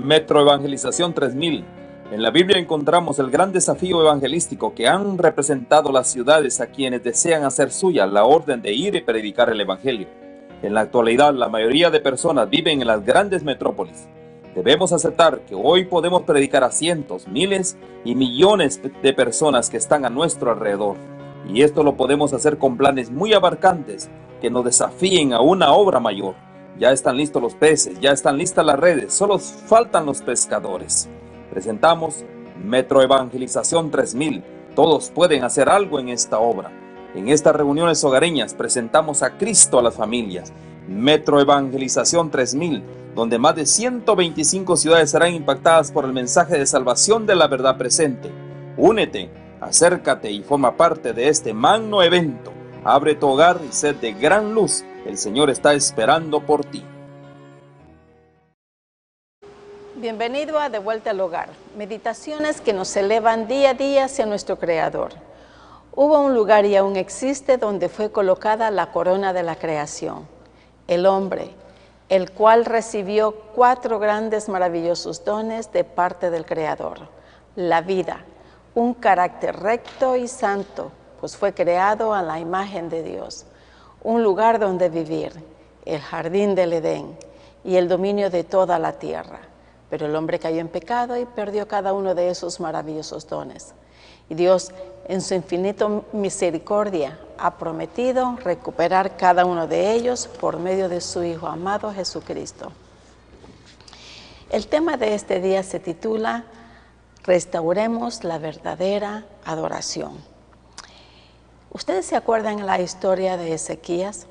Metro Evangelización 3000. En la Biblia encontramos el gran desafío evangelístico que han representado las ciudades a quienes desean hacer suya la orden de ir y predicar el Evangelio. En la actualidad, la mayoría de personas viven en las grandes metrópolis. Debemos aceptar que hoy podemos predicar a cientos, miles y millones de personas que están a nuestro alrededor. Y esto lo podemos hacer con planes muy abarcantes que nos desafíen a una obra mayor. Ya están listos los peces, ya están listas las redes, solo faltan los pescadores. Presentamos Metro Evangelización 3000. Todos pueden hacer algo en esta obra. En estas reuniones hogareñas presentamos a Cristo a las familias. Metro Evangelización 3000, donde más de 125 ciudades serán impactadas por el mensaje de salvación de la verdad presente. Únete, acércate y forma parte de este magno evento. Abre tu hogar y sed de gran luz. El Señor está esperando por ti. Bienvenido a De Vuelta al Hogar, meditaciones que nos elevan día a día hacia nuestro Creador. Hubo un lugar y aún existe donde fue colocada la corona de la creación, el hombre, el cual recibió 4 grandes maravillosos dones de parte del Creador. La vida, un carácter recto y santo, pues fue creado a la imagen de Dios. Un lugar donde vivir, el jardín del Edén y el dominio de toda la tierra. Pero el hombre cayó en pecado y perdió cada uno de esos maravillosos dones. Y Dios, en su infinita misericordia, ha prometido recuperar cada uno de ellos por medio de su Hijo amado Jesucristo. El tema de este día se titula Restauremos la verdadera adoración. ¿Ustedes se acuerdan la historia de Ezequías?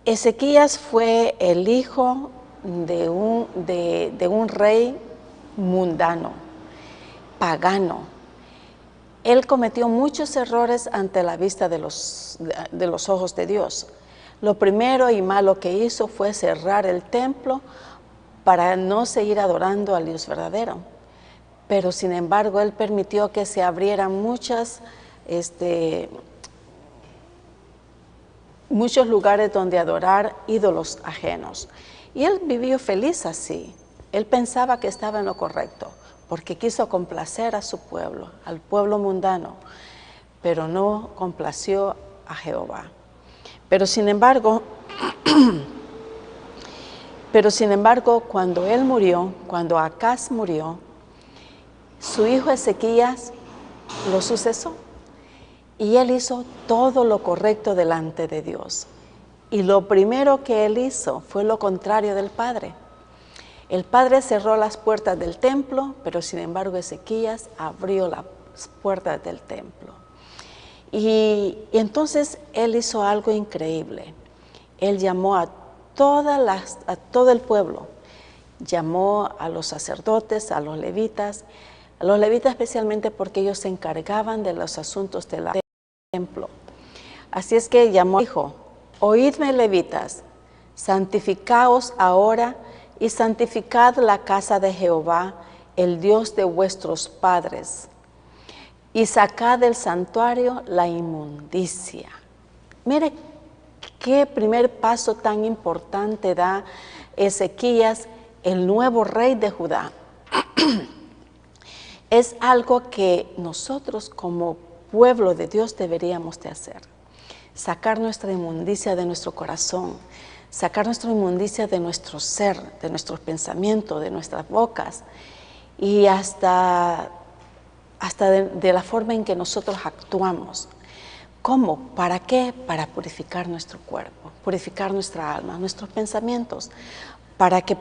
Ezequías fue el hijo de un rey mundano, pagano. Él cometió muchos errores ante la vista de los ojos de Dios. Lo primero y malo que hizo fue cerrar el templo para no seguir adorando al Dios verdadero. Pero sin embargo, él permitió que se abrieran muchos lugares donde adorar ídolos ajenos. Y él vivió feliz así. Él pensaba que estaba en lo correcto, porque quiso complacer a su pueblo, al pueblo mundano, pero no complació a Jehová. Pero sin embargo, cuando él murió, cuando Acaz murió, su hijo Ezequías lo sucesó. Y él hizo todo lo correcto delante de Dios. Y lo primero que él hizo fue lo contrario del padre. El padre cerró las puertas del templo, pero sin embargo Ezequías abrió las puertas del templo. Y entonces él hizo algo increíble. Él llamó a todo el pueblo. Llamó a los sacerdotes, a los levitas especialmente porque ellos se encargaban de los asuntos del templo. Así es que llamó y dijo: Oídme, levitas, santificaos ahora y santificad la casa de Jehová, el Dios de vuestros padres, y sacad del santuario la inmundicia. Mire qué primer paso tan importante da Ezequías, el nuevo rey de Judá. Es algo que nosotros como pueblo de Dios deberíamos de hacer. Sacar nuestra inmundicia de nuestro corazón, sacar nuestra inmundicia de nuestro ser, de nuestros pensamientos, de nuestras bocas y hasta de la forma en que nosotros actuamos. ¿Cómo? ¿Para qué? Para purificar nuestro cuerpo, purificar nuestra alma, nuestros pensamientos, para que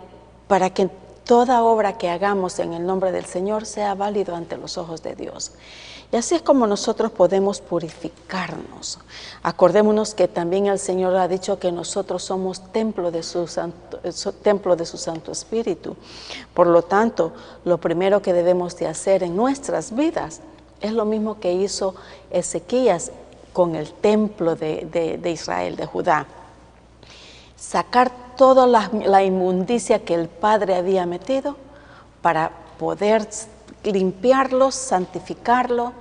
toda obra que hagamos en el nombre del Señor sea válido ante los ojos de Dios. Y así es como nosotros podemos purificarnos. Acordémonos que también el Señor ha dicho que nosotros somos templo de su Santo Espíritu. Por lo tanto, lo primero que debemos de hacer en nuestras vidas es lo mismo que hizo Ezequías con el templo de Israel, de Judá. Sacar toda la inmundicia que el Padre había metido para poder limpiarlo, santificarlo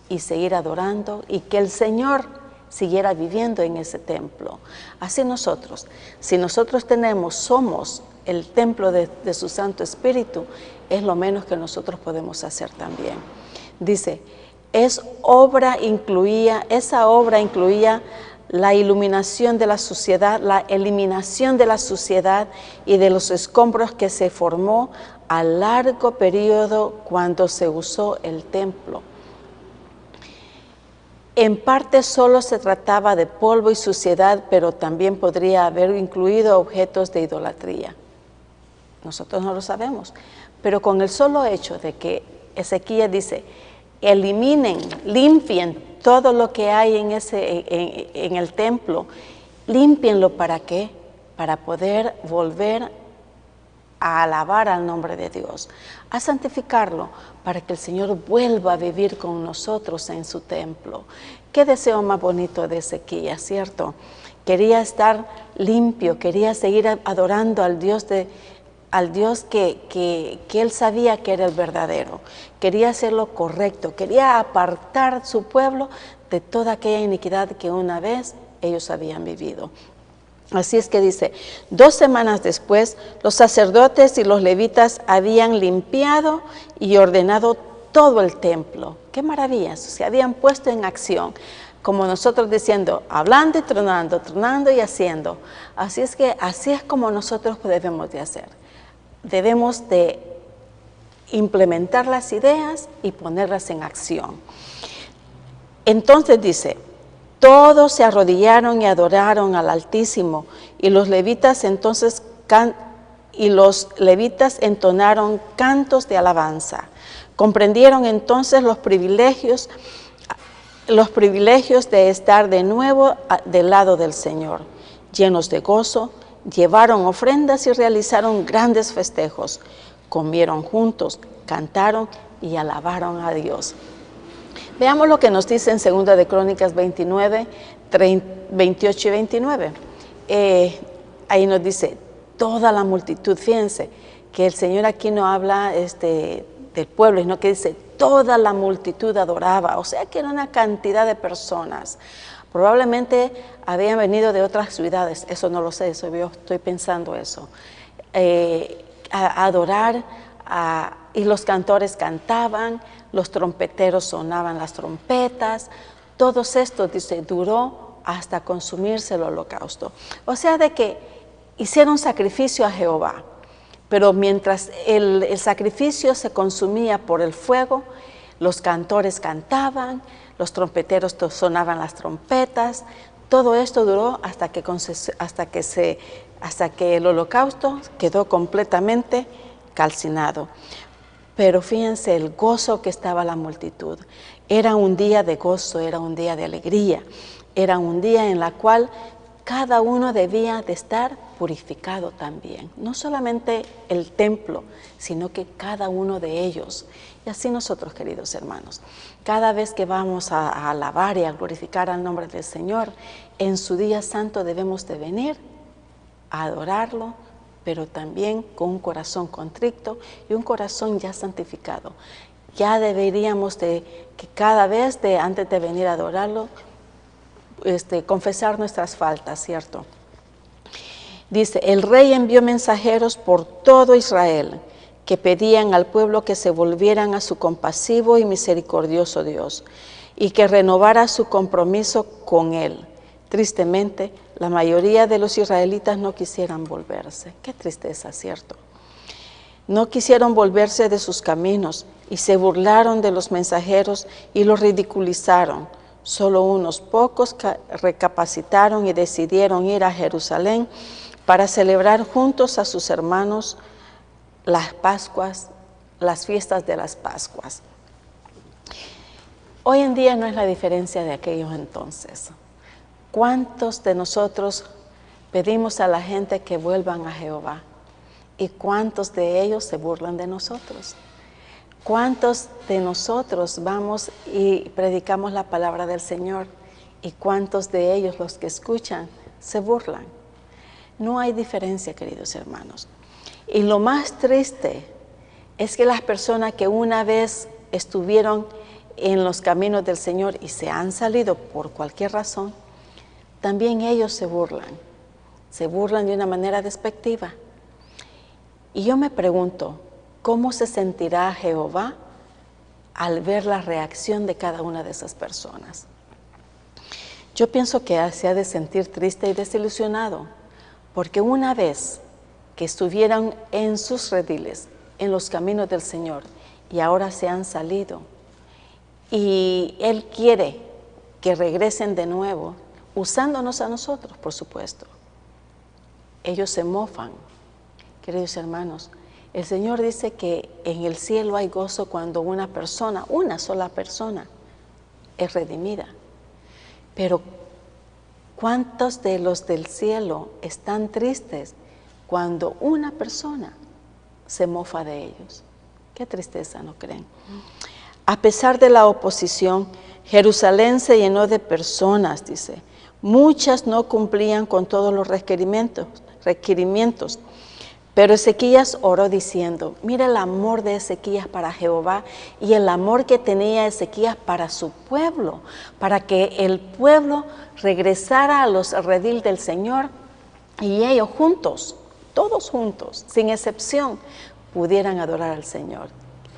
y seguir adorando, y que el Señor siguiera viviendo en ese templo. Así nosotros, si nosotros somos el templo de su Santo Espíritu, es lo menos que nosotros podemos hacer también. Dice, esa obra incluía la iluminación de la suciedad, la eliminación de la suciedad y de los escombros que se formó a largo periodo cuando se usó el templo. En parte solo se trataba de polvo y suciedad, pero también podría haber incluido objetos de idolatría. Nosotros no lo sabemos, pero con el solo hecho de que Ezequías dice, eliminen, limpien todo lo que hay en el templo, límpienlo, ¿para qué? Para poder volver a alabar al nombre de Dios, a santificarlo, para que el Señor vuelva a vivir con nosotros en su templo. Qué deseo más bonito de Ezequías, ¿cierto? Quería estar limpio, quería seguir adorando al Dios que él sabía que era el verdadero. Quería hacer lo correcto, quería apartar su pueblo de toda aquella iniquidad que una vez ellos habían vivido. Así es que dice, 2 semanas después, los sacerdotes y los levitas habían limpiado y ordenado todo el templo. ¡Qué maravillas! Se habían puesto en acción, como nosotros diciendo, hablando y tronando, tronando y haciendo. Así es como nosotros debemos de hacer. Debemos de implementar las ideas y ponerlas en acción. Entonces dice, todos se arrodillaron y adoraron al Altísimo, y los levitas entonaron cantos de alabanza. Comprendieron entonces los privilegios de estar de nuevo del lado del Señor. Llenos de gozo, llevaron ofrendas y realizaron grandes festejos. Comieron juntos, cantaron y alabaron a Dios. Veamos lo que nos dice en 2 de Crónicas 29, 28 y 29. Ahí nos dice, toda la multitud, fíjense, que el Señor aquí no habla del pueblo, sino que dice, toda la multitud adoraba, o sea que era una cantidad de personas. Probablemente habían venido de otras ciudades, eso no lo sé, yo estoy pensando eso. A adorar, y los cantores cantaban, los trompeteros sonaban las trompetas, todo esto, dice, duró hasta consumirse el holocausto. O sea, de que hicieron sacrificio a Jehová, pero mientras el sacrificio se consumía por el fuego, los cantores cantaban, los trompeteros sonaban las trompetas, todo esto duró hasta que el holocausto quedó completamente calcinado. Pero fíjense el gozo que estaba la multitud. Era un día de gozo, era un día de alegría, era un día en la cual cada uno debía de estar purificado también. No solamente el templo, sino que cada uno de ellos. Y así nosotros, queridos hermanos, cada vez que vamos a alabar y a glorificar al nombre del Señor, en su día santo debemos de venir a adorarlo, pero también con un corazón contrito y un corazón ya santificado. Ya deberíamos de que cada vez antes de venir a adorarlo, confesar nuestras faltas, ¿cierto? Dice, el rey envió mensajeros por todo Israel que pedían al pueblo que se volvieran a su compasivo y misericordioso Dios y que renovara su compromiso con él. Tristemente, la mayoría de los israelitas no quisieran volverse. Qué tristeza, ¿cierto? No quisieron volverse de sus caminos y se burlaron de los mensajeros y los ridiculizaron. Solo unos pocos recapacitaron y decidieron ir a Jerusalén para celebrar juntos a sus hermanos las Pascuas, las fiestas de las Pascuas. Hoy en día no es la diferencia de aquellos entonces. ¿Cuántos de nosotros pedimos a la gente que vuelvan a Jehová? ¿Y cuántos de ellos se burlan de nosotros? ¿Cuántos de nosotros vamos y predicamos la palabra del Señor? ¿Y cuántos de ellos, los que escuchan, se burlan? No hay diferencia, queridos hermanos. Y lo más triste es que las personas que una vez estuvieron en los caminos del Señor y se han salido por cualquier razón, también ellos se burlan de una manera despectiva. Y yo me pregunto, ¿cómo se sentirá Jehová al ver la reacción de cada una de esas personas? Yo pienso que se ha de sentir triste y desilusionado, porque una vez que estuvieran en sus rediles, en los caminos del Señor, y ahora se han salido, y Él quiere que regresen de nuevo, usándonos a nosotros, por supuesto. Ellos se mofan, queridos hermanos. El Señor dice que en el cielo hay gozo cuando una sola persona, es redimida. Pero ¿cuántos de los del cielo están tristes cuando una persona se mofa de ellos? Qué tristeza, ¿no creen? A pesar de la oposición, Jerusalén se llenó de personas, dice. Muchas no cumplían con todos los requerimientos. Pero Ezequías oró diciendo, mira el amor de Ezequías para Jehová y el amor que tenía Ezequías para su pueblo, para que el pueblo regresara a los redil del Señor y ellos juntos, todos juntos, sin excepción, pudieran adorar al Señor.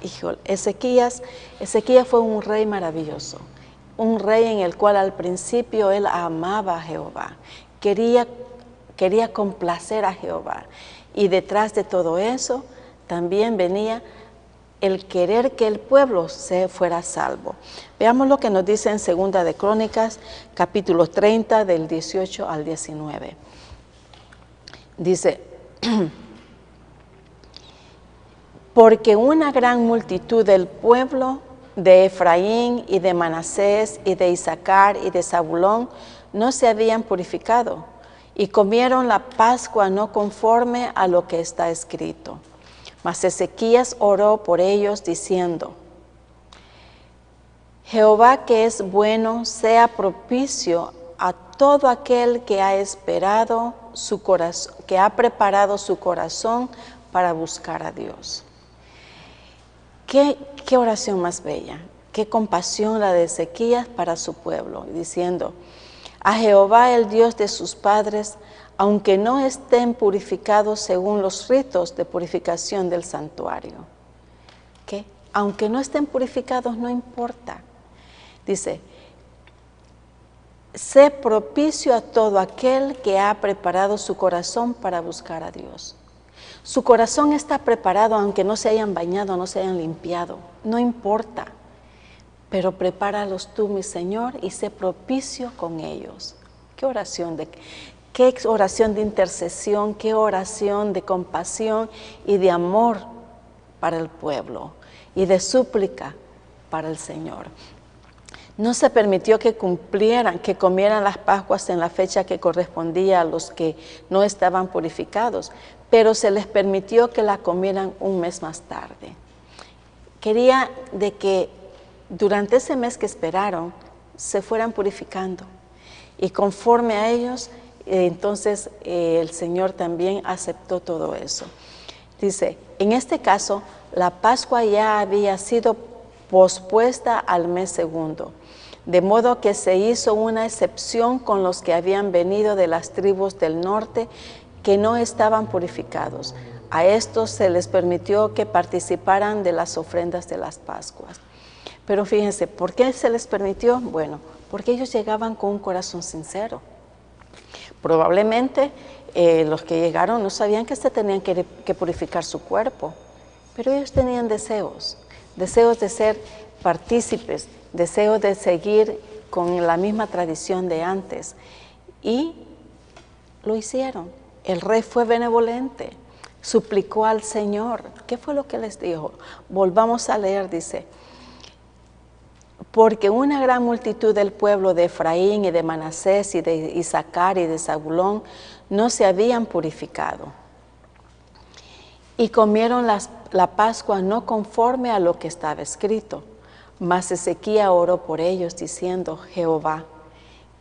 Híjole, Ezequías fue un rey maravilloso, un rey en el cual al principio él amaba a Jehová, quería complacer a Jehová. Y detrás de todo eso también venía el querer que el pueblo se fuera salvo. Veamos lo que nos dice en Segunda de Crónicas, capítulo 30, del 18 al 19. Dice, porque una gran multitud del pueblo de Efraín y de Manasés y de Isaacar y de Zabulón no se habían purificado, y comieron la Pascua no conforme a lo que está escrito. Mas Ezequías oró por ellos diciendo, Jehová que es bueno sea propicio a todo aquel que ha esperado su corazón, que ha preparado su corazón para buscar a Dios. Qué oración más bella, qué compasión la de Ezequías para su pueblo, diciendo, a Jehová el Dios de sus padres, aunque no estén purificados según los ritos de purificación del santuario. ¿Qué? Aunque no estén purificados, no importa. Dice, sé propicio a todo aquel que ha preparado su corazón para buscar a Dios. Su corazón está preparado aunque no se hayan bañado, no se hayan limpiado, no importa. Pero prepáralos tú, mi Señor, y sé propicio con ellos. Qué oración de intercesión, qué oración de compasión y de amor para el pueblo y de súplica para el Señor. No se permitió que comieran las Pascuas en la fecha que correspondía a los que no estaban purificados, pero se les permitió que la comieran un mes más tarde. Quería de que durante ese mes que esperaron, se fueran purificando. Y conforme a ellos, entonces el Señor también aceptó todo eso. Dice, en este caso, la Pascua ya había sido pospuesta al mes segundo, de modo que se hizo una excepción con los que habían venido de las tribus del norte que no estaban purificados. A estos se les permitió que participaran de las ofrendas de las Pascuas. Pero fíjense, ¿por qué se les permitió? Bueno, porque ellos llegaban con un corazón sincero. Probablemente los que llegaron no sabían que se tenían que purificar su cuerpo, pero ellos tenían deseos de ser partícipes, deseos de seguir con la misma tradición de antes. Y lo hicieron. El rey fue benevolente, suplicó al Señor. ¿Qué fue lo que les dijo? Volvamos a leer, dice, porque una gran multitud del pueblo de Efraín y de Manasés y de Isaacar y de Zabulón no se habían purificado. Y comieron la Pascua no conforme a lo que estaba escrito. Mas Ezequías oró por ellos diciendo, Jehová,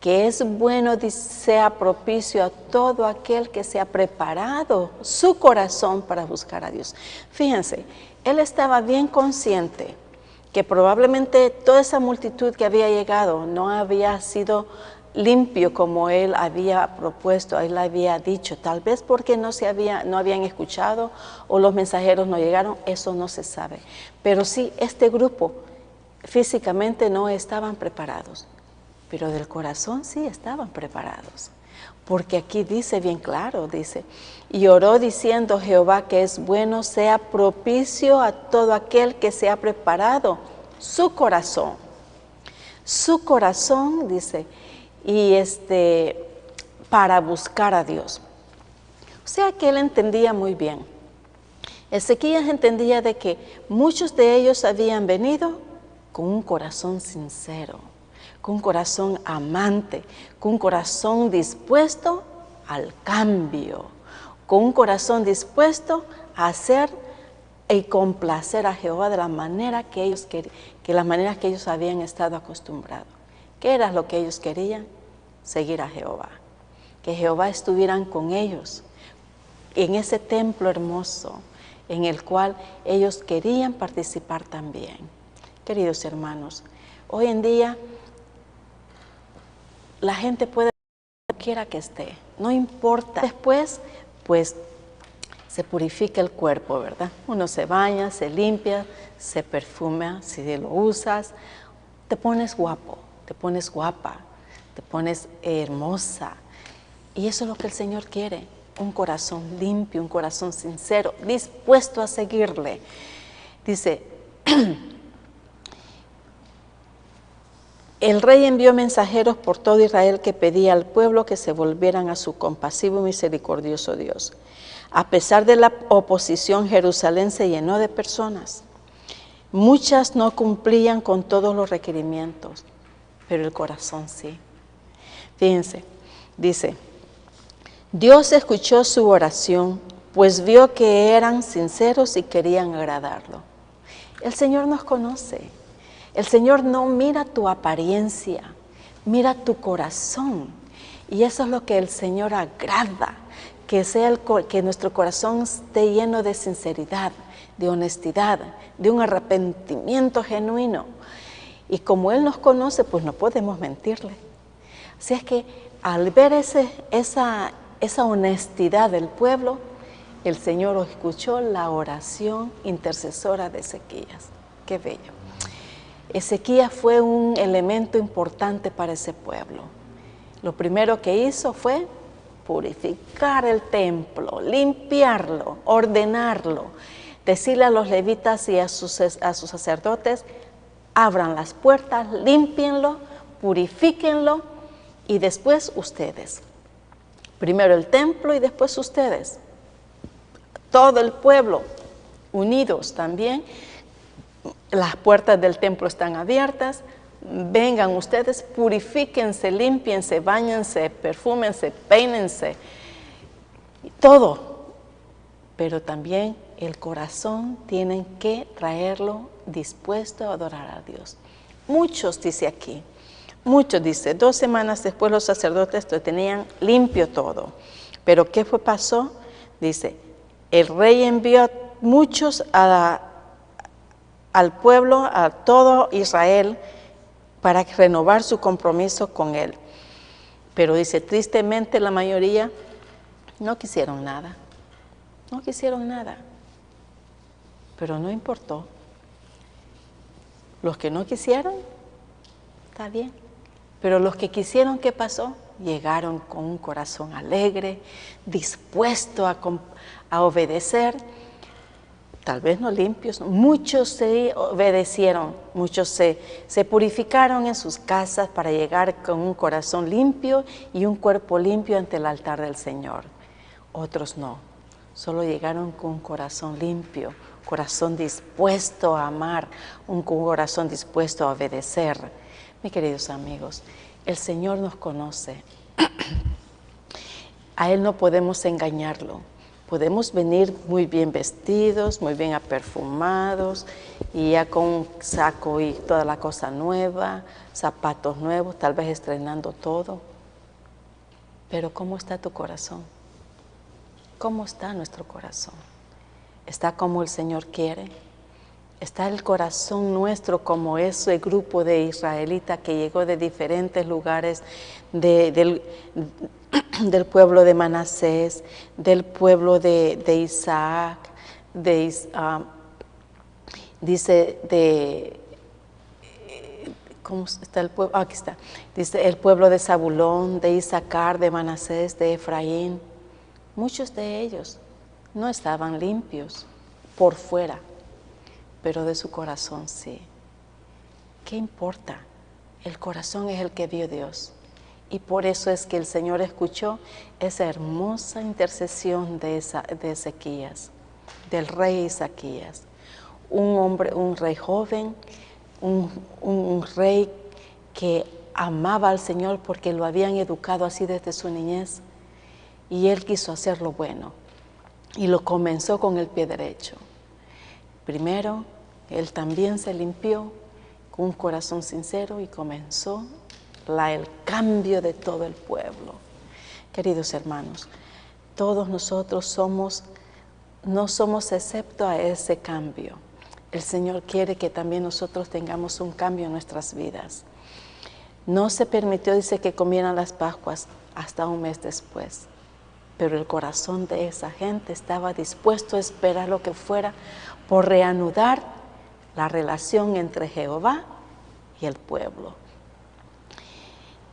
que es bueno sea propicio a todo aquel que se ha preparado su corazón para buscar a Dios. Fíjense, él estaba bien consciente que probablemente toda esa multitud que había llegado no había sido limpio como él había propuesto, él había dicho, tal vez porque no habían escuchado o los mensajeros no llegaron, eso no se sabe. Pero sí, este grupo físicamente no estaban preparados, pero del corazón sí estaban preparados. Porque aquí dice bien claro, dice, y oró diciendo Jehová que es bueno, sea propicio a todo aquel que se ha preparado su corazón, dice, y para buscar a Dios. O sea que él entendía muy bien. Ezequías entendía de que muchos de ellos habían venido con un corazón sincero, con un corazón amante, con un corazón dispuesto al cambio, con un corazón dispuesto a hacer y complacer a Jehová de la manera que ellos las maneras que ellos habían estado acostumbrados. ¿Qué era lo que ellos querían? Seguir a Jehová. Que Jehová estuvieran con ellos en ese templo hermoso en el cual ellos querían participar también. Queridos hermanos, hoy en día la gente puede donde quiera que esté, no importa. Después, pues, se purifica el cuerpo, ¿verdad? Uno se baña, se limpia, se perfuma, si lo usas, te pones guapo, te pones guapa, te pones hermosa. Y eso es lo que el Señor quiere, un corazón limpio, un corazón sincero, dispuesto a seguirle. Dice, el rey envió mensajeros por todo Israel que pedía al pueblo que se volvieran a su compasivo y misericordioso Dios. A pesar de la oposición, Jerusalén se llenó de personas. Muchas no cumplían con todos los requerimientos, pero el corazón sí. Fíjense, dice, Dios escuchó su oración, pues vio que eran sinceros y querían agradarlo. El Señor nos conoce. El Señor no mira tu apariencia, mira tu corazón. Y eso es lo que el Señor agrada, que nuestro corazón esté lleno de sinceridad, de honestidad, de un arrepentimiento genuino. Y como Él nos conoce, pues no podemos mentirle. Así es que al ver esa honestidad del pueblo, el Señor escuchó la oración intercesora de Ezequías. Qué bello. Ezequías fue un elemento importante para ese pueblo. Lo primero que hizo fue purificar el templo, limpiarlo, ordenarlo, decirle a los levitas y a sus sacerdotes, abran las puertas, límpienlo, purifíquenlo y después ustedes. Primero el templo y después ustedes. Todo el pueblo unidos también. Las puertas del templo están abiertas. Vengan ustedes, purifíquense, límpiense, báñense, perfúmense, peínense. Todo. Pero también el corazón tienen que traerlo dispuesto a adorar a Dios. Muchos, dice aquí, muchos, dice, 2 semanas después los sacerdotes lo tenían limpio todo. Pero ¿qué pasó? Dice, el rey envió a muchos al pueblo, a todo Israel, para renovar su compromiso con él. Pero dice, tristemente la mayoría no quisieron nada. No quisieron nada. Pero no importó. Los que no quisieron, está bien. Pero los que quisieron, ¿qué pasó? Llegaron con un corazón alegre, dispuesto a obedecer. Tal vez no limpios, muchos se obedecieron, muchos se purificaron en sus casas para llegar con un corazón limpio y un cuerpo limpio ante el altar del Señor. Otros no, solo llegaron con un corazón limpio, corazón dispuesto a amar, un corazón dispuesto a obedecer. Mis queridos amigos, el Señor nos conoce. A Él no podemos engañarlo. Podemos venir muy bien vestidos, muy bien aperfumados, y ya con un saco y toda la cosa nueva, zapatos nuevos, tal vez estrenando todo. Pero ¿cómo está tu corazón? ¿Cómo está nuestro corazón? ¿Está como el Señor quiere? está el corazón nuestro como ese grupo de israelitas que llegó de diferentes lugares del pueblo de Manasés, del pueblo de Isaac, dice de... ¿Cómo está el pueblo? Aquí está. Dice el pueblo de Zabulón, de Isaacar, de Manasés, de Efraín. Muchos de ellos no estaban limpios por fuera, pero de su corazón sí. ¿Qué importa? El corazón es el que vio Dios. Y por eso es que el Señor escuchó esa hermosa intercesión de Ezequías, del rey Ezequías. Un rey joven, un rey que amaba al Señor porque lo habían educado así desde su niñez. Y él quiso hacer lo bueno. Y lo comenzó con el pie derecho. Primero, él también se limpió con un corazón sincero y comenzó el cambio de todo el pueblo. Queridos hermanos, todos nosotros no somos excepto a ese cambio. El Señor quiere que también nosotros tengamos un cambio en nuestras vidas. No se permitió, dice, que comieran las Pascuas hasta un mes después. Pero el corazón de esa gente estaba dispuesto a esperar lo que fuera por reanudar la relación entre Jehová y el pueblo.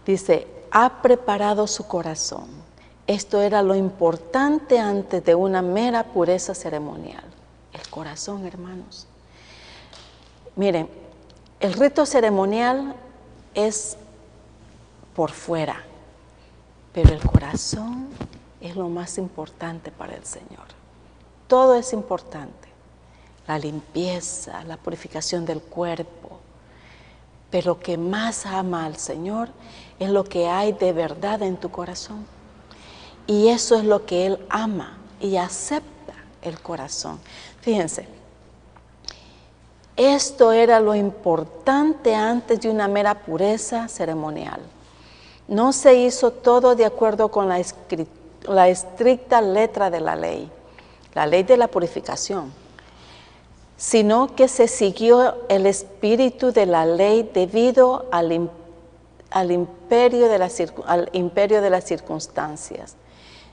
Dice, ha preparado su corazón. Esto era lo importante antes de una mera pureza ceremonial. El corazón, hermanos. Miren, el rito ceremonial es por fuera, pero el corazón es lo más importante para el Señor. Todo es importante. La limpieza, la purificación del cuerpo. Pero lo que más ama al Señor es lo que hay de verdad en tu corazón. Y eso es lo que Él ama y acepta el corazón. Fíjense, esto era lo importante antes de una mera pureza ceremonial. No se hizo todo de acuerdo con la estricta letra de la ley de la purificación, sino que se siguió el espíritu de la ley debido al imperio de las circunstancias.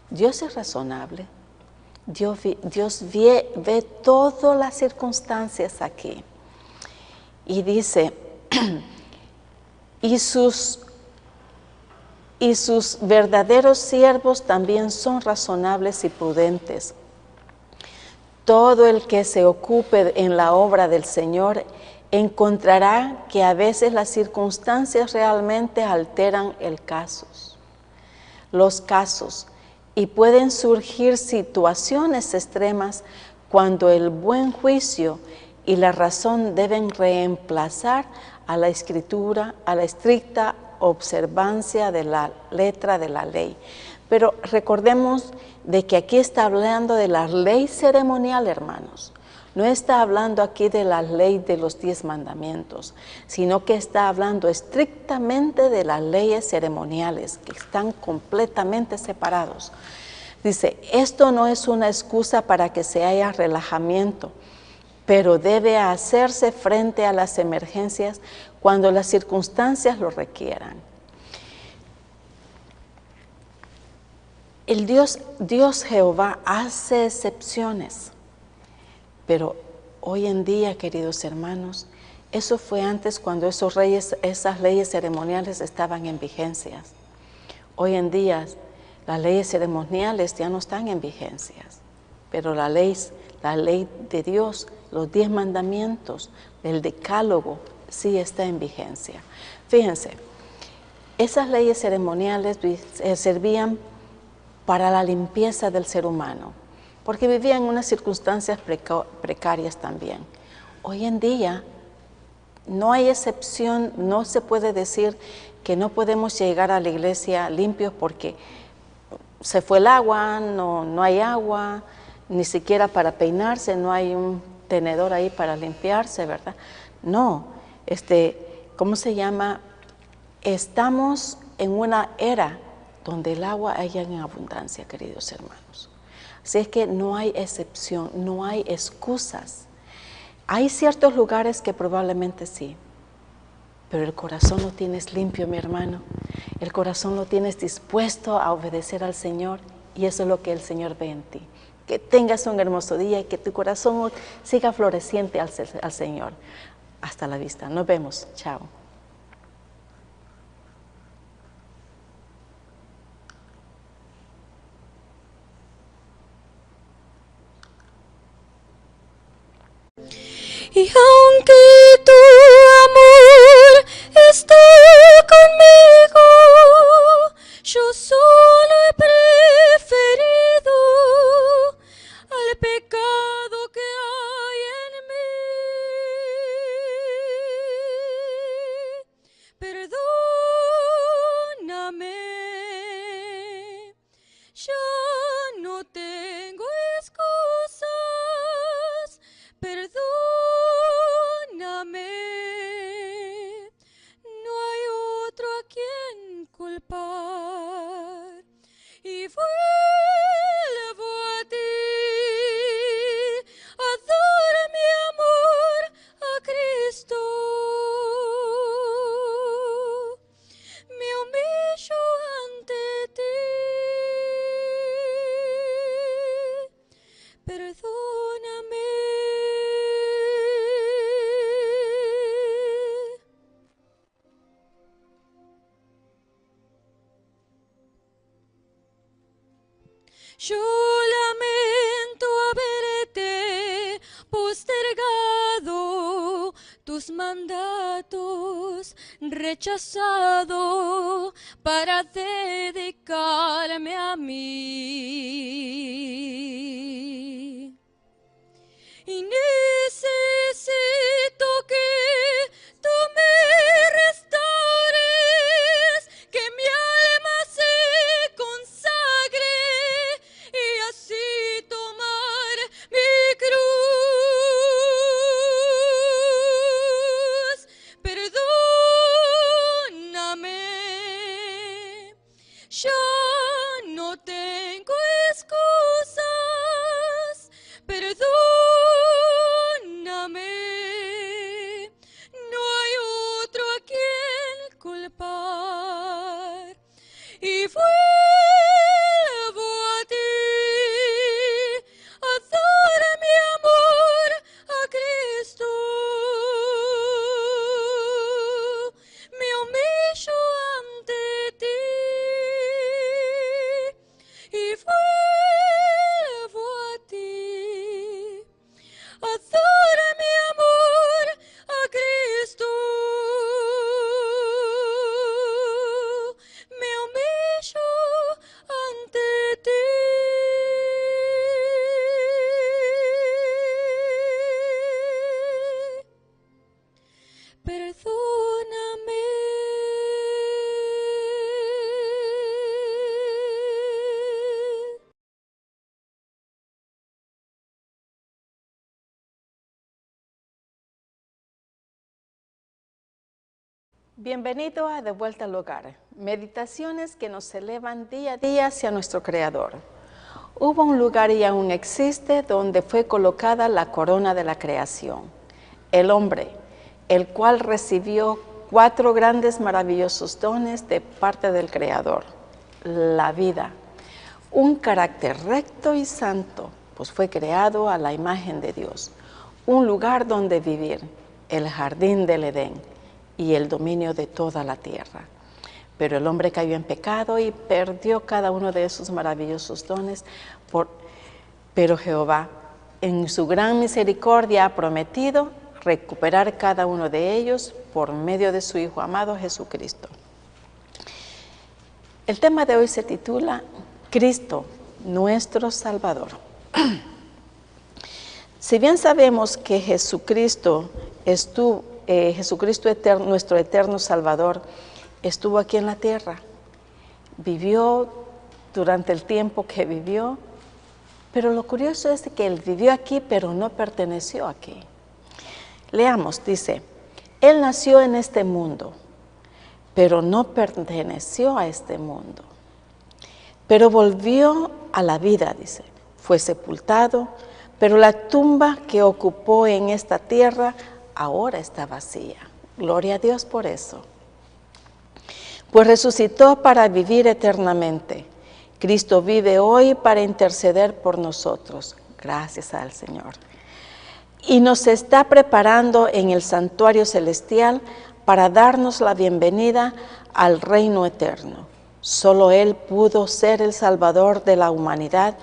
Dios es razonable. Dios ve todas las circunstancias aquí. Y dice, y sus verdaderos siervos también son razonables y prudentes. Todo el que se ocupe en la obra del Señor encontrará que a veces las circunstancias realmente alteran los casos, y pueden surgir situaciones extremas cuando el buen juicio y la razón deben reemplazar a la escritura, a la estricta observancia de la letra de la ley. Pero recordemos de que aquí está hablando de la ley ceremonial, hermanos. No está hablando aquí de la ley de los 10 mandamientos, sino que está hablando estrictamente de las leyes ceremoniales, que están completamente separados. Dice, esto no es una excusa para que se haya relajamiento, pero debe hacerse frente a las emergencias cuando las circunstancias lo requieran. El Dios Jehová hace excepciones, pero hoy en día, queridos hermanos, eso fue antes cuando esas leyes ceremoniales estaban en vigencia. Hoy en día las leyes ceremoniales ya no están en vigencia, pero la ley de Dios, los 10 mandamientos, el decálogo, sí está en vigencia. Fíjense, esas leyes ceremoniales servían para la limpieza del ser humano, porque vivían en unas circunstancias precarias también. Hoy en día no hay excepción, no se puede decir que no podemos llegar a la iglesia limpios porque se fue el agua, no hay agua, ni siquiera para peinarse, no hay un tenedor ahí para limpiarse, ¿verdad? No, ¿cómo se llama? Estamos en una era donde el agua hay en abundancia, queridos hermanos. Así es que no hay excepción, no hay excusas. Hay ciertos lugares que probablemente sí, pero el corazón lo tienes limpio, mi hermano. El corazón lo tienes dispuesto a obedecer al Señor, y eso es lo que el Señor ve en ti. Que tengas un hermoso día y que tu corazón siga floreciente al Señor. Hasta la vista. Nos vemos. Chao. Y aunque tu amor esté conmigo, yo solo he preferido al pecado que hay en mí. Perdóname, ya no tengo excusas. Perdóname, no hay otro a quien culpar. Y vuelvo a ti, a dar mi amor a Cristo. Me humillo ante ti. Perdóname. Yo lamento haberte postergado, tus mandatos rechazado para dedicarme a mí. Y necesito que tú me restaures, que mi alma se consagre y así tomar mi cruz. Perdóname, ya no tengo excusas. Perdóname, no hay otro a quien culpar. Y vuelvo a ti, a dar mi amor a Cristo. Me humillo ante ti. Y vuelvo a ti, a dar mi amor a Cristo. Me humillo ante ti. Perdóname. Bienvenido a De Vuelta al Hogar, meditaciones que nos elevan día a día hacia nuestro Creador. Hubo un lugar y aún existe donde fue colocada la corona de la creación, el hombre, el cual recibió 4 grandes maravillosos dones de parte del Creador. La vida, un carácter recto y santo, pues fue creado a la imagen de Dios, un lugar donde vivir, el jardín del Edén, y el dominio de toda la tierra. Pero el hombre cayó en pecado y perdió cada uno de esos maravillosos dones. Pero Jehová, en su gran misericordia, ha prometido recuperar cada uno de ellos por medio de su Hijo amado Jesucristo. El tema de hoy se titula Cristo, nuestro Salvador. Si bien sabemos que Jesucristo eterno, nuestro eterno Salvador, estuvo aquí en la tierra, vivió durante el tiempo que vivió, pero lo curioso es que Él vivió aquí, pero no perteneció aquí. Leamos, dice, Él nació en este mundo, pero no perteneció a este mundo, pero volvió a la vida, dice, fue sepultado, pero la tumba que ocupó en esta tierra ahora está vacía. Gloria a Dios por eso. Pues resucitó para vivir eternamente. Cristo vive hoy para interceder por nosotros. Gracias al Señor. Y nos está preparando en el santuario celestial para darnos la bienvenida al reino eterno. Solo Él pudo ser el Salvador de la humanidad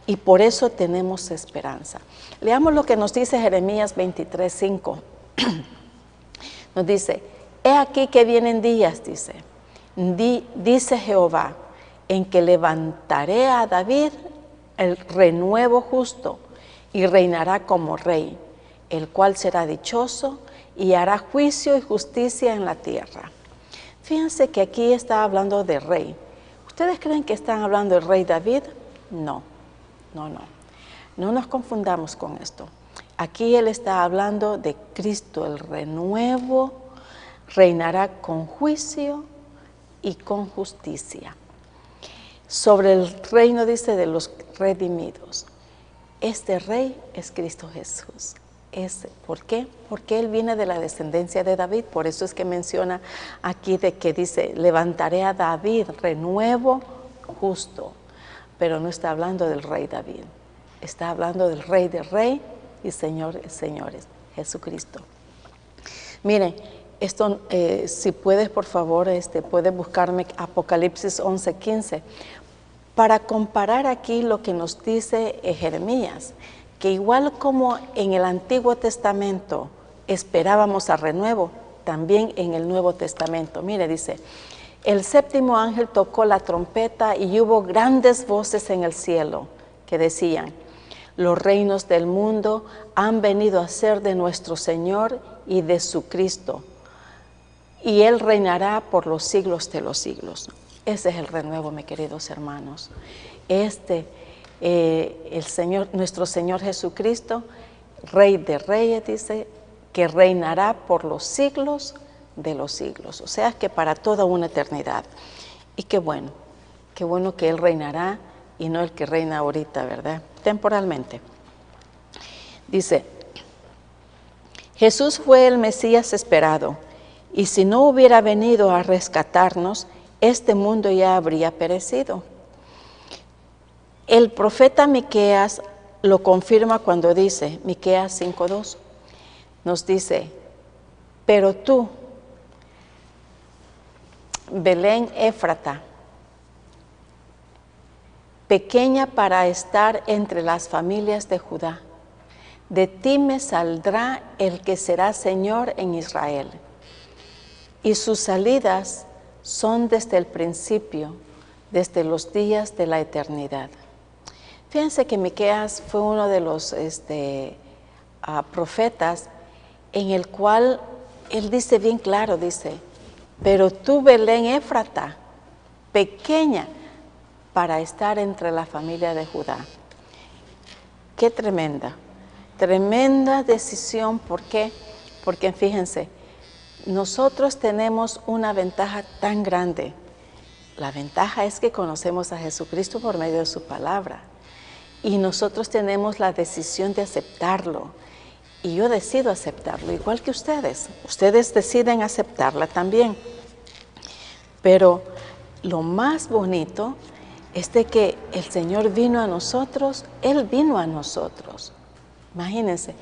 y por eso tenemos esperanza. Leamos lo que nos dice Jeremías 23:5. Nos dice, he aquí que vienen días, dice Jehová, en que levantaré a David el renuevo justo y reinará como rey, el cual será dichoso y hará juicio y justicia en la tierra. Fíjense que aquí está hablando de rey. ¿Ustedes creen que están hablando del rey David? No. No nos confundamos con esto. Aquí él está hablando de Cristo, el renuevo, reinará con juicio y con justicia. Sobre el reino, dice, de los redimidos. Este rey es Cristo Jesús. ¿Por qué? Porque él viene de la descendencia de David. Por eso es que menciona aquí de que dice, levantaré a David, renuevo justo. Pero no está hablando del rey David. Está hablando del rey de rey y señor de señores, Jesucristo. Miren, esto, si puedes, por favor, puedes buscarme Apocalipsis 11:15, para comparar aquí lo que nos dice Jeremías, que igual como en el Antiguo Testamento esperábamos a renuevo, también en el Nuevo Testamento. Mire, dice, el séptimo ángel tocó la trompeta y hubo grandes voces en el cielo que decían, los reinos del mundo han venido a ser de nuestro Señor y de su Cristo, y Él reinará por los siglos de los siglos. Ese es el renuevo, mis queridos hermanos. El Señor, nuestro Señor Jesucristo, Rey de Reyes, dice, que reinará por los siglos de los siglos. O sea, que para toda una eternidad. Y qué bueno que Él reinará y no el que reina ahorita, ¿verdad? Temporalmente. Dice, Jesús fue el Mesías esperado, y si no hubiera venido a rescatarnos, este mundo ya habría perecido. El profeta Miqueas lo confirma cuando dice, Miqueas 5:2, nos dice, pero tú, Belén Éfrata, pequeña para estar entre las familias de Judá, de ti me saldrá el que será Señor en Israel, y sus salidas son desde el principio, desde los días de la eternidad. Fíjense que Miqueas fue uno de los profetas en el cual él dice bien claro, dice, pero tú Belén Éfrata, pequeña para estar entre la familia de Judá. Qué tremenda decisión. ¿Por qué? Porque fíjense, nosotros tenemos una ventaja tan grande. La ventaja es que conocemos a Jesucristo por medio de su palabra. Y nosotros tenemos la decisión de aceptarlo. Y yo decido aceptarlo, igual que ustedes. Ustedes deciden aceptarla también. Pero lo más bonito es de que el Señor vino a nosotros, Él vino a nosotros. Imagínense,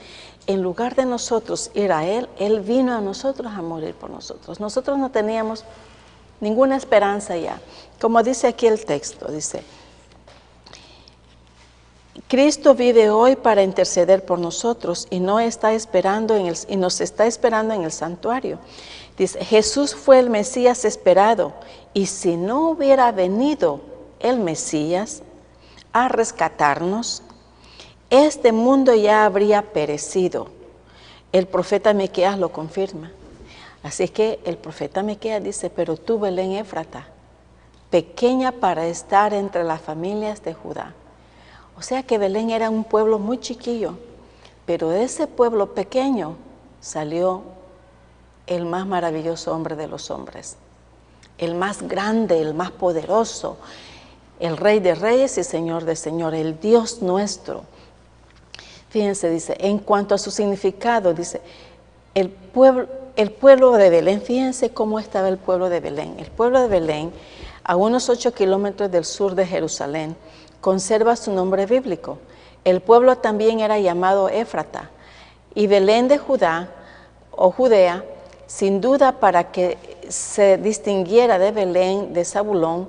en lugar de nosotros ir a Él, Él vino a nosotros a morir por nosotros. Nosotros no teníamos ninguna esperanza ya. Como dice aquí el texto, dice, Cristo vive hoy para interceder por nosotros y nos está esperando en el santuario. Dice, Jesús fue el Mesías esperado, y si no hubiera venido el Mesías a rescatarnos, este mundo ya habría perecido. El profeta Miqueas lo confirma. Así que el profeta Miqueas dice, pero tú, Belén Éfrata, pequeña para estar entre las familias de Judá. O sea que Belén era un pueblo muy chiquillo, pero de ese pueblo pequeño salió el más maravilloso hombre de los hombres, el más grande, el más poderoso, el Rey de Reyes y Señor de Señores, el Dios nuestro. Fíjense, dice, en cuanto a su significado, dice, el pueblo de Belén, fíjense cómo estaba el pueblo de Belén. El pueblo de Belén, a unos 8 kilómetros del sur de Jerusalén, conserva su nombre bíblico. El pueblo también era llamado Éfrata, y Belén de Judá o Judea, sin duda para que se distinguiera de Belén de Zabulón,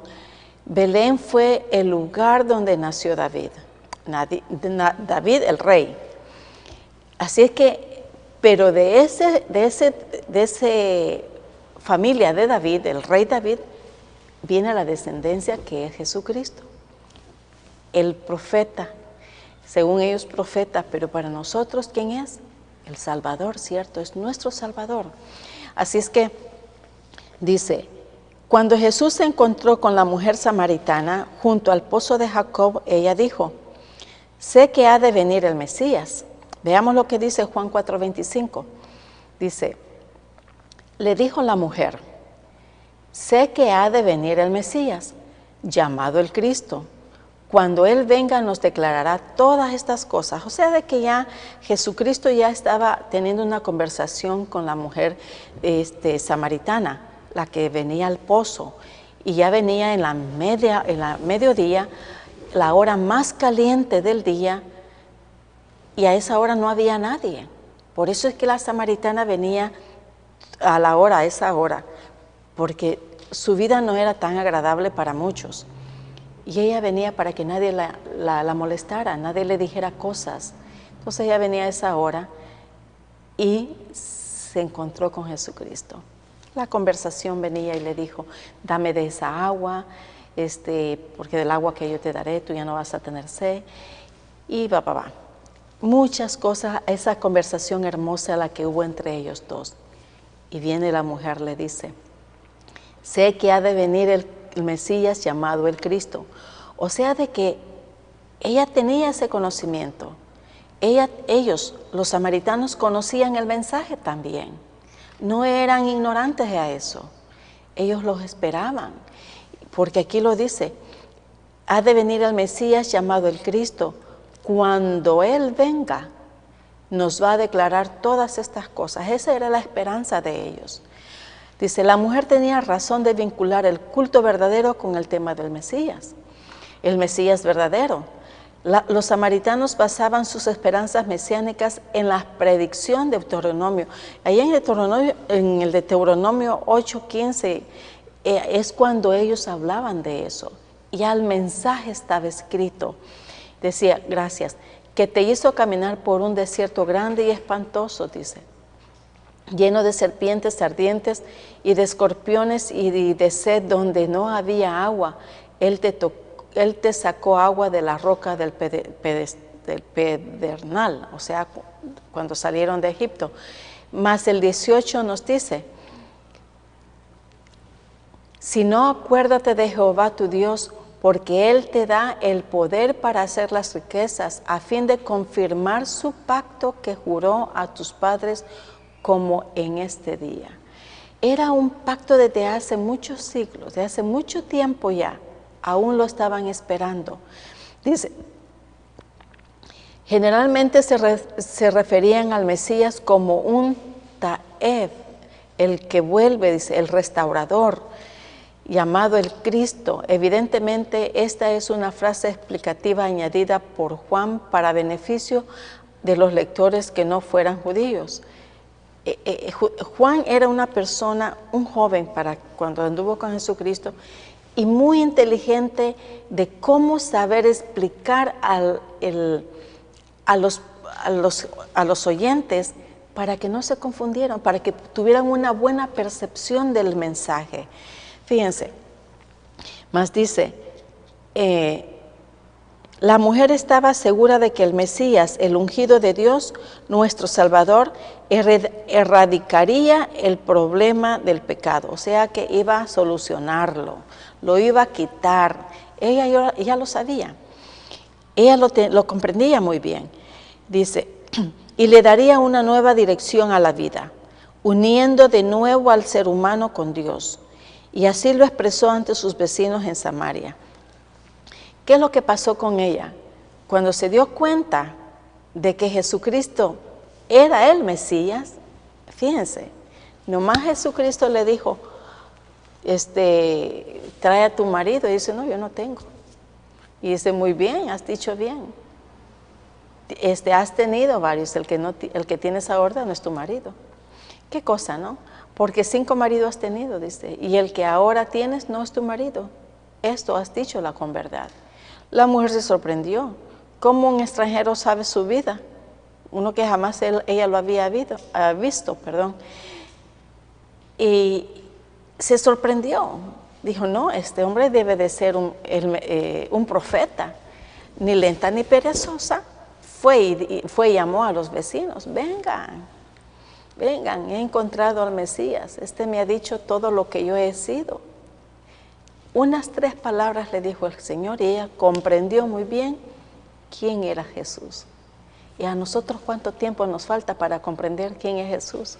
Belén fue el lugar donde nació David. David el rey. Así es que, pero de ese familia de David, el rey David, viene la descendencia que es Jesucristo, el profeta, según ellos profeta, pero para nosotros, ¿quién es? El Salvador, ¿cierto? Es nuestro Salvador. Así es que, dice, cuando Jesús se encontró con la mujer samaritana junto al pozo de Jacob, ella dijo, sé que ha de venir el Mesías. Veamos lo que dice Juan 4:25. Dice, le dijo la mujer, sé que ha de venir el Mesías, llamado el Cristo. Cuando Él venga nos declarará todas estas cosas. O sea, de que ya Jesucristo ya estaba teniendo una conversación con la mujer samaritana, la que venía al pozo, y ya venía en la mediodía, la hora más caliente del día, y a esa hora no había nadie. Por eso es que la samaritana venía a esa hora, porque su vida no era tan agradable para muchos. Y ella venía para que nadie la molestara, nadie le dijera cosas. Entonces ella venía a esa hora y se encontró con Jesucristo. La conversación venía y le dijo, dame de esa agua, porque del agua que yo te daré, tú ya no vas a tener sed. Y va. Muchas cosas, esa conversación hermosa la que hubo entre ellos dos. Y viene la mujer, le dice, sé que ha de venir el Mesías llamado el Cristo. O sea, de que ella tenía ese conocimiento. Ellos, los samaritanos, conocían el mensaje también. No eran ignorantes a eso. Ellos los esperaban. Porque aquí lo dice, ha de venir el Mesías llamado el Cristo. Cuando Él venga, nos va a declarar todas estas cosas. Esa era la esperanza de ellos. Dice, la mujer tenía razón de vincular el culto verdadero con el tema del Mesías. El Mesías verdadero. Los samaritanos basaban sus esperanzas mesiánicas en la predicción de Deuteronomio. Ahí en el Deuteronomio 8:15 es cuando ellos hablaban de eso. Ya el mensaje estaba escrito. Decía, gracias, que te hizo caminar por un desierto grande y espantoso, dice, lleno de serpientes ardientes y de escorpiones y de sed donde no había agua. Él te sacó agua de la roca del pedernal, o sea, cuando salieron de Egipto. Mas el 18 nos dice, si no, acuérdate de Jehová tu Dios, porque Él te da el poder para hacer las riquezas, a fin de confirmar su pacto que juró a tus padres como en este día. Era un pacto desde hace muchos siglos, de hace mucho tiempo ya, aún lo estaban esperando. Dice, generalmente se referían al Mesías como un Taef, el que vuelve, dice, el restaurador, llamado el Cristo. Evidentemente, esta es una frase explicativa añadida por Juan para beneficio de los lectores que no fueran judíos. Juan era una persona, un joven para cuando anduvo con Jesucristo, y muy inteligente de cómo saber explicar a los oyentes para que no se confundieran, para que tuvieran una buena percepción del mensaje. Fíjense, más dice, la mujer estaba segura de que el Mesías, el ungido de Dios, nuestro Salvador, erradicaría el problema del pecado, o sea que iba a solucionarlo, lo iba a quitar. Ella ya lo sabía, ella lo comprendía muy bien. Dice, y le daría una nueva dirección a la vida, uniendo de nuevo al ser humano con Dios. Y así lo expresó ante sus vecinos en Samaria. ¿Qué es lo que pasó con ella? Cuando se dio cuenta de que Jesucristo era el Mesías, fíjense, nomás Jesucristo le dijo, trae a tu marido, y dice, no, yo no tengo. Y dice, muy bien, has dicho bien. Has tenido varios, el que tiene esa orden no es tu marido. Qué cosa, ¿no? Porque 5 maridos has tenido, dice, y el que ahora tienes no es tu marido. Esto has dicho con verdad. La mujer se sorprendió. ¿Cómo un extranjero sabe su vida? Uno que jamás ella lo había visto. Y se sorprendió. Dijo, no, este hombre debe de ser un profeta. Ni lenta ni perezosa. Fue y llamó a los vecinos. Vengan, he encontrado al Mesías. Me ha dicho todo lo que yo he sido. Unas 3 palabras le dijo el Señor y ella comprendió muy bien quién era Jesús. Y a nosotros, ¿cuánto tiempo nos falta para comprender quién es Jesús?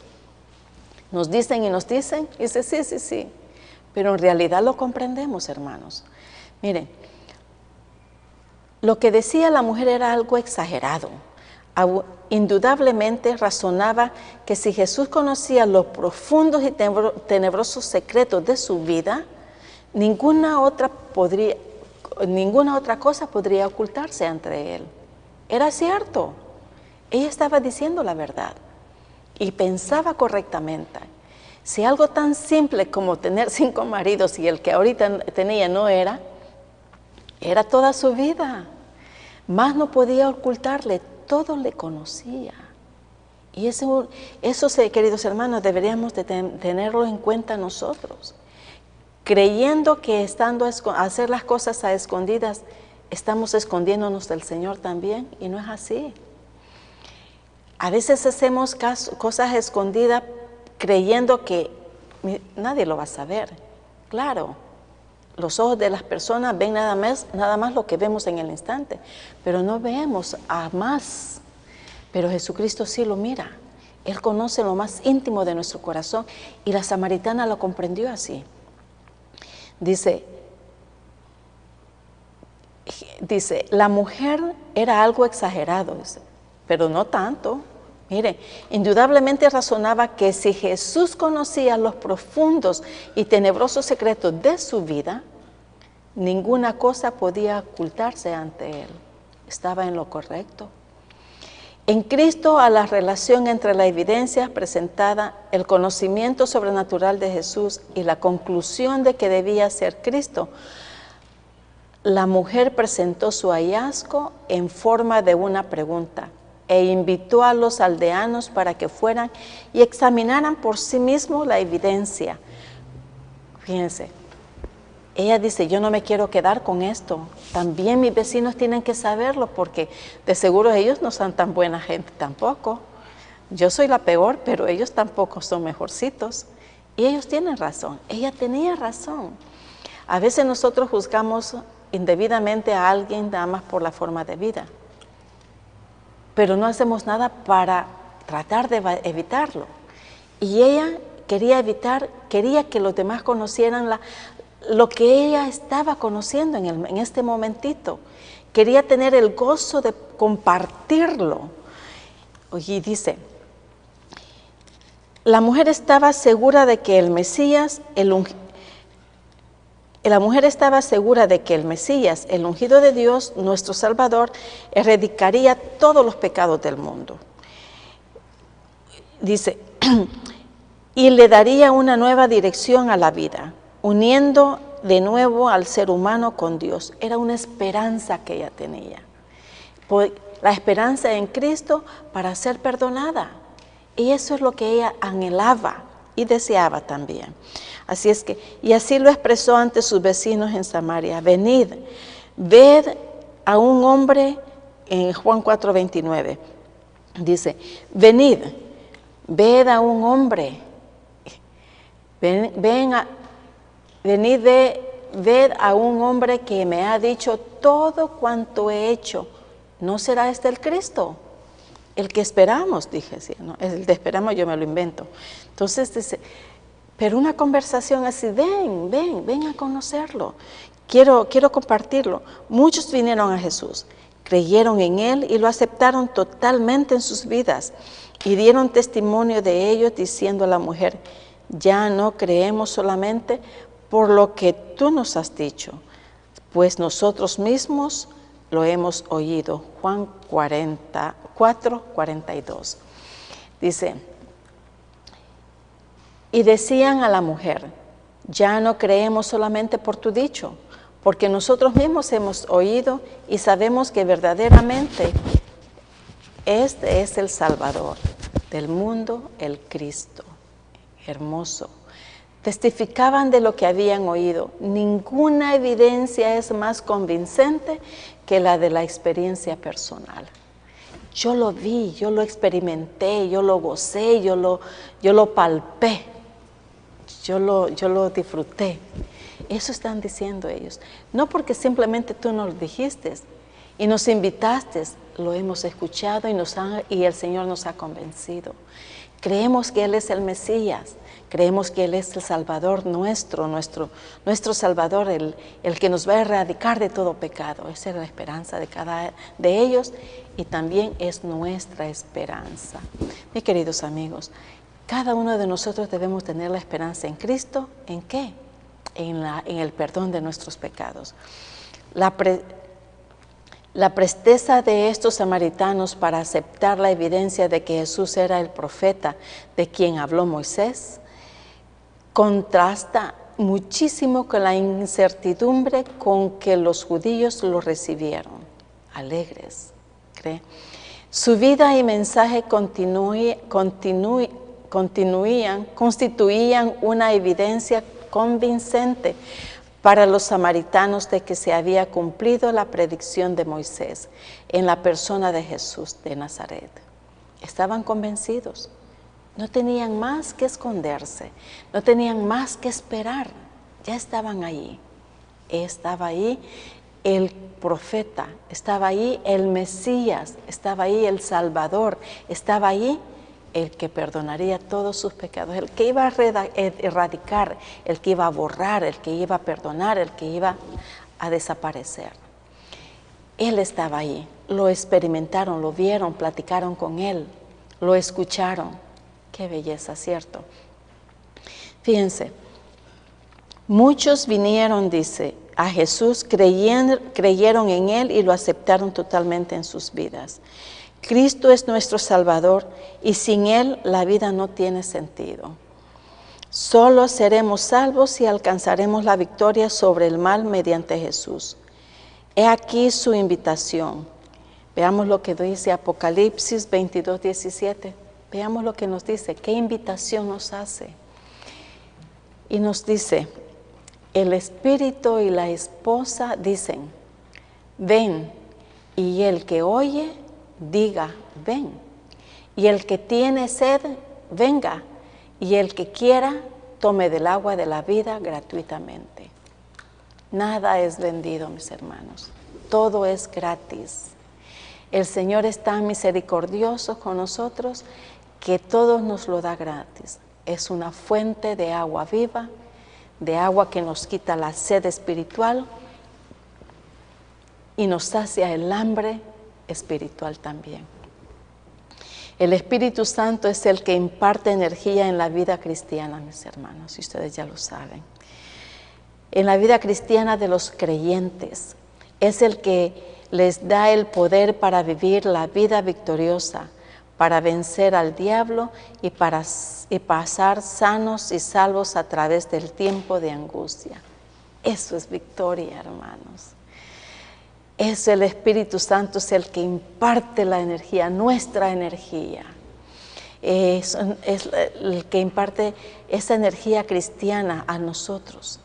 Nos dicen y dice sí, pero en realidad lo comprendemos, hermanos. Miren, lo que decía la mujer era algo exagerado. Indudablemente razonaba que si Jesús conocía los profundos y tenebrosos secretos de su vida, ninguna otra cosa podría ocultarse ante él. Era cierto, ella estaba diciendo la verdad y pensaba correctamente. Si algo tan simple como tener 5 maridos y el que ahorita tenía no era toda su vida, más no podía ocultarle, todo le conocía. Y eso, queridos hermanos, deberíamos de tenerlo en cuenta nosotros. Creyendo que estando a hacer las cosas a escondidas, estamos escondiéndonos del Señor también, y no es así. A veces hacemos cosas escondidas creyendo que nadie lo va a saber. Claro, los ojos de las personas ven nada más lo que vemos en el instante, pero no vemos a más. Pero Jesucristo sí lo mira. Él conoce lo más íntimo de nuestro corazón, y la samaritana lo comprendió así. Dice, la mujer era algo exagerado, pero no tanto. Mire, indudablemente razonaba que si Jesús conocía los profundos y tenebrosos secretos de su vida, ninguna cosa podía ocultarse ante él. Estaba en lo correcto. En Cristo, a la relación entre la evidencia presentada, el conocimiento sobrenatural de Jesús y la conclusión de que debía ser Cristo, la mujer presentó su hallazgo en forma de una pregunta e invitó a los aldeanos para que fueran y examinaran por sí mismos la evidencia. Fíjense, ella dice, yo no me quiero quedar con esto. También mis vecinos tienen que saberlo, porque de seguro ellos no son tan buena gente tampoco. Yo soy la peor, pero ellos tampoco son mejorcitos. Y ellos tienen razón. Ella tenía razón. A veces nosotros juzgamos indebidamente a alguien nada más por la forma de vida, pero no hacemos nada para tratar de evitarlo. Y ella quería que los demás conocieran lo que ella estaba conociendo en este momentito. Quería tener el gozo de compartirlo. Y dice, la mujer estaba segura de que el Mesías, el ungido de Dios, nuestro Salvador, erradicaría todos los pecados del mundo. Dice, y le daría una nueva dirección a la vida, uniendo de nuevo al ser humano con Dios. Era una esperanza que ella tenía. La esperanza en Cristo para ser perdonada. Y eso es lo que ella anhelaba y deseaba también. Así es que, y así lo expresó ante sus vecinos en Samaria. Venid, ved a un hombre, en Juan 4:29, dice, venid, ved a un hombre, ved a un hombre que me ha dicho todo cuanto he hecho. ¿No será este el Cristo? El que esperamos, dije, sí, ¿no? El de esperamos yo me lo invento. Entonces dice, pero una conversación así, ven a conocerlo, quiero compartirlo. Muchos vinieron a Jesús, creyeron en Él y lo aceptaron totalmente en sus vidas. Y dieron testimonio de ellos diciendo a la mujer: ya no creemos solamente por lo que tú nos has dicho, pues nosotros mismos lo hemos oído. Juan 4:42. Dice: y decían a la mujer: ya no creemos solamente por tu dicho, porque nosotros mismos hemos oído y sabemos que verdaderamente este es el Salvador del mundo, el Cristo. Hermoso. Testificaban de lo que habían oído. Ninguna evidencia es más convincente que la de la experiencia personal. Yo lo vi, yo lo experimenté, yo lo gocé, yo lo palpé, yo lo disfruté. Eso están diciendo ellos. No porque simplemente tú nos lo dijiste y nos invitaste, lo hemos escuchado y el Señor nos ha convencido. Creemos que Él es el Mesías, creemos que Él es el Salvador nuestro Salvador, el que nos va a erradicar de todo pecado. Esa es la esperanza de cada de ellos y también es nuestra esperanza. Mis queridos amigos, cada uno de nosotros debemos tener la esperanza en Cristo. ¿En qué? En el perdón de nuestros pecados. La presteza de estos samaritanos para aceptar la evidencia de que Jesús era el profeta de quien habló Moisés contrasta muchísimo con la incertidumbre con que los judíos lo recibieron, alegres. ¿Cree? Su vida y mensaje constituían una evidencia convincente para los samaritanos de que se había cumplido la predicción de Moisés en la persona de Jesús de Nazaret. Estaban convencidos, no tenían más que esconderse, no tenían más que esperar, ya estaban allí. Estaba ahí el profeta, estaba ahí el Mesías, estaba ahí el Salvador, estaba ahí el que perdonaría todos sus pecados, el que iba a erradicar, el que iba a borrar, el que iba a perdonar, el que iba a desaparecer. Él estaba ahí, lo experimentaron, lo vieron, platicaron con Él, lo escucharon. Qué belleza, ¿cierto? Fíjense, muchos vinieron, dice, a Jesús, creyeron en Él y lo aceptaron totalmente en sus vidas. Cristo es nuestro Salvador y sin Él la vida no tiene sentido. Solo seremos salvos si alcanzaremos la victoria sobre el mal mediante Jesús. He aquí su invitación. Veamos lo que dice Apocalipsis 22:17. Veamos lo que nos dice, qué invitación nos hace. Y nos dice, el Espíritu y la esposa dicen: ven, y el que oye, diga, ven. Y el que tiene sed, venga. Y el que quiera, tome del agua de la vida gratuitamente. Nada es vendido, mis hermanos. Todo es gratis. El Señor es tan misericordioso con nosotros que todo nos lo da gratis. Es una fuente de agua viva, de agua que nos quita la sed espiritual y nos sacia el hambre espiritual también. El Espíritu Santo es el que imparte energía en la vida cristiana, mis hermanos, y ustedes ya lo saben. En la vida cristiana de los creyentes, es el que les da el poder para vivir la vida victoriosa, para vencer al diablo y pasar sanos y salvos a través del tiempo de angustia. Eso es victoria, hermanos. Es el Espíritu Santo, es el que imparte la energía, nuestra energía. Es el que imparte esa energía cristiana a nosotros,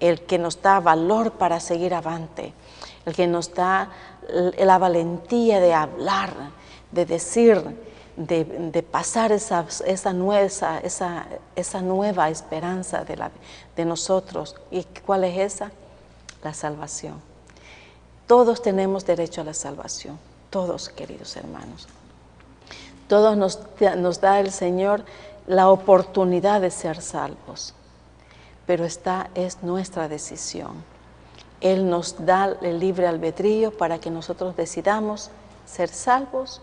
el que nos da valor para seguir avante, el que nos da la valentía de hablar, de decir, de pasar esa nueva esperanza de nosotros. ¿Y cuál es esa? La salvación. Todos tenemos derecho a la salvación, todos, queridos hermanos. Todos nos da el Señor la oportunidad de ser salvos, pero esta es nuestra decisión. Él nos da el libre albedrío para que nosotros decidamos ser salvos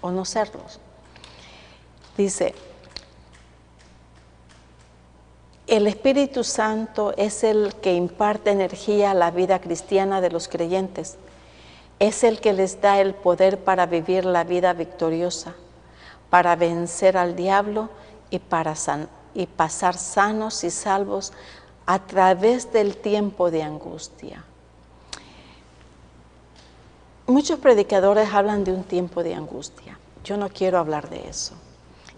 o no serlos. Dice, el Espíritu Santo es el que imparte energía a la vida cristiana de los creyentes. Es el que les da el poder para vivir la vida victoriosa, para vencer al diablo y pasar sanos y salvos a través del tiempo de angustia. Muchos predicadores hablan de un tiempo de angustia. Yo no quiero hablar de eso.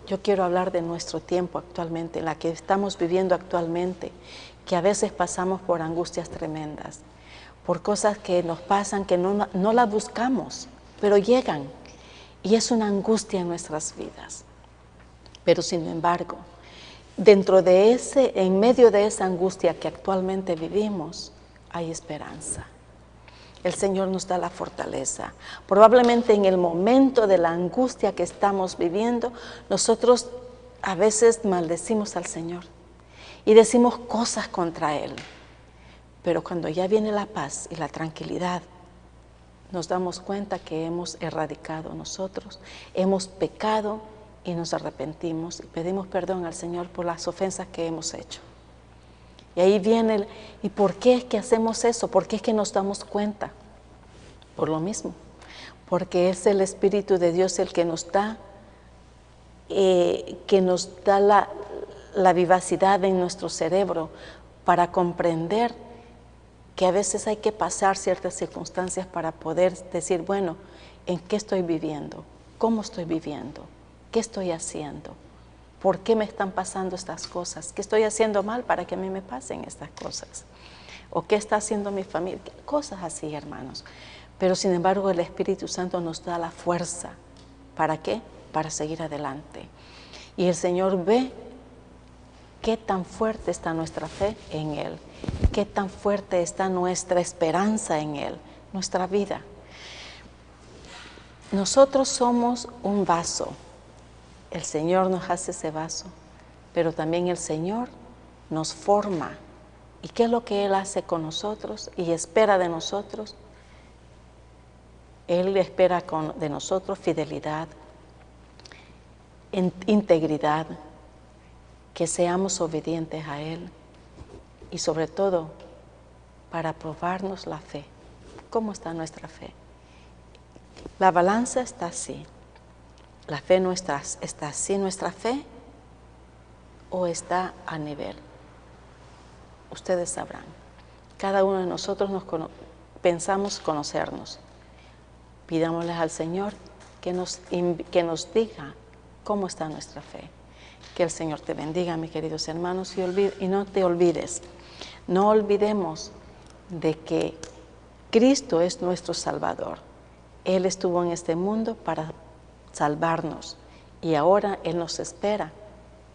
Yo quiero hablar de nuestro tiempo actualmente, la que estamos viviendo actualmente, que a veces pasamos por angustias tremendas, por cosas que nos pasan que no las buscamos, pero llegan, y es una angustia en nuestras vidas. Pero sin embargo, en medio de esa angustia que actualmente vivimos, hay esperanza. El Señor nos da la fortaleza. Probablemente en el momento de la angustia que estamos viviendo, nosotros a veces maldecimos al Señor y decimos cosas contra Él. Pero cuando ya viene la paz y la tranquilidad, nos damos cuenta que hemos erradicado nosotros, hemos pecado y nos arrepentimos y pedimos perdón al Señor por las ofensas que hemos hecho. Y ahí viene ¿y por qué es que hacemos eso? ¿Por qué es que nos damos cuenta? Por lo mismo, porque es el Espíritu de Dios el que nos da la vivacidad en nuestro cerebro para comprender que a veces hay que pasar ciertas circunstancias para poder decir, bueno, ¿en qué estoy viviendo? ¿Cómo estoy viviendo? ¿Qué estoy haciendo? ¿Por qué me están pasando estas cosas? ¿Qué estoy haciendo mal para que a mí me pasen estas cosas? ¿O qué está haciendo mi familia? Cosas así, hermanos. Pero sin embargo el Espíritu Santo nos da la fuerza. ¿Para qué? Para seguir adelante. Y el Señor ve qué tan fuerte está nuestra fe en Él, qué tan fuerte está nuestra esperanza en Él, nuestra vida. Nosotros somos un vaso. El Señor nos hace ese vaso, pero también el Señor nos forma. ¿Y qué es lo que Él hace con nosotros y espera de nosotros? Él espera de nosotros fidelidad, integridad, que seamos obedientes a Él y sobre todo para probarnos la fe. ¿Cómo está nuestra fe? La balanza está así. ¿La fe nuestra está así, nuestra fe, o está a nivel? Ustedes sabrán. Cada uno de nosotros pensamos conocernos. Pidámosles al Señor que nos diga cómo está nuestra fe. Que el Señor te bendiga, mis queridos hermanos, y no te olvides. No olvidemos de que Cristo es nuestro Salvador. Él estuvo en este mundo para salvarnos y ahora Él nos espera,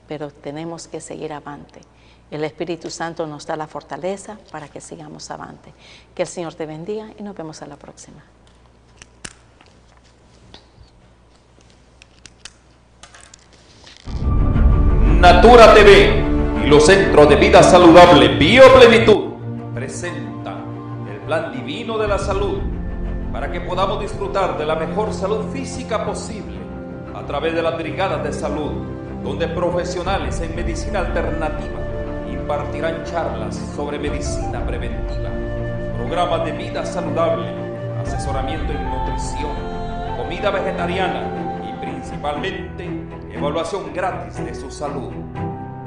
pero tenemos que seguir avante. El Espíritu Santo nos da la fortaleza para que sigamos avante. Que el Señor te bendiga y nos vemos a la próxima. Natura TV y los Centros de Vida Saludable Bioplenitud presentan el Plan Divino de la Salud para que podamos disfrutar de la mejor salud física posible a través de las brigadas de salud, donde profesionales en medicina alternativa impartirán charlas sobre medicina preventiva, programas de vida saludable, asesoramiento en nutrición, comida vegetariana y principalmente evaluación gratis de su salud.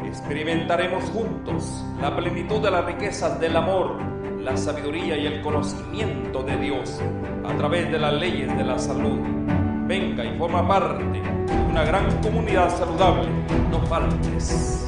Experimentaremos juntos la plenitud de las riquezas del amor, la sabiduría y el conocimiento de Dios a través de las leyes de la salud. Venga y forma parte de una gran comunidad saludable. No faltes.